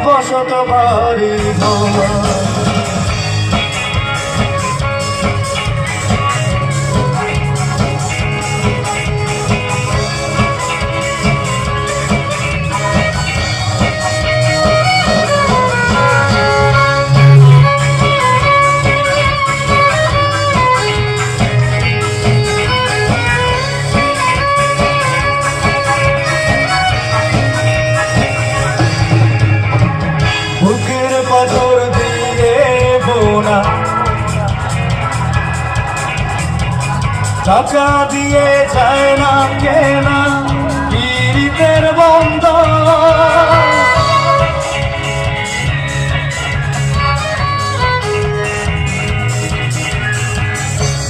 বসত বাড়ি পাথর দিয়ে বোনা টাকা দিয়ে যায় না কেনা পীড়িতের বন্ধ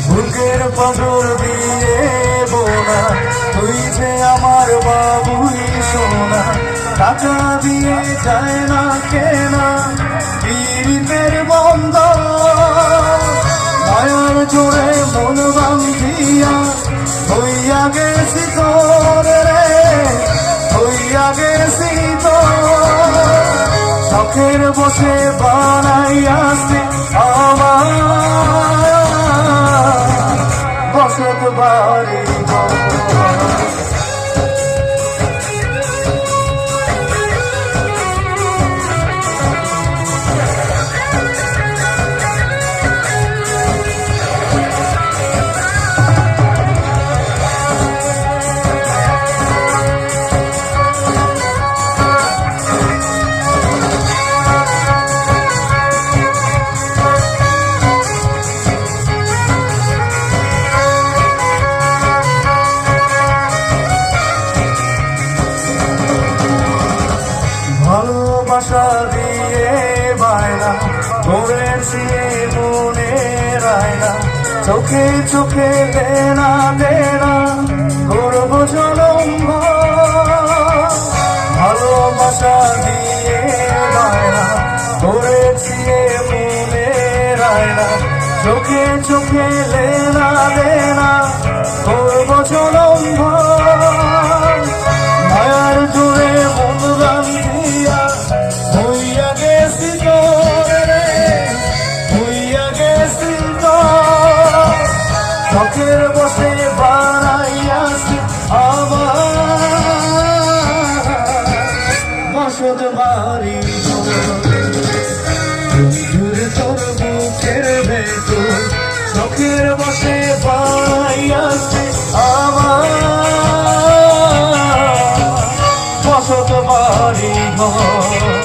বুকের পাথর দিয়ে বোনা তুই যে আমার বাবুই সোনা টাকা দিয়ে যায় না কেনা পীড়িতের বন্ধ মায়ার জোরে মন বান্ধিয়া হইয়া গেছি তোর রে হইয়া গেছি তোর শখের বসে বানাইয়াছে আমার বসত বাড়ি ভালোবাসা দিয়ে বায়না করেছি মনে রায়না চোখে চোখে দেনা দেনা করব জনম ভালোবাসা দিয়ে বায়না করেছি মনে রায়না চোখে চোখে দেনা দেনা করব জনম মায়ার জোরে মন বান্ধিয়া হইয়া গেছি তোর রে হইয়া গেছি তোর শখের বসে বানাইয়াছি আমার বসত বাড়ি বন্ধুর তোর বুকের ভেতর শখের বসে বানাইয়াছি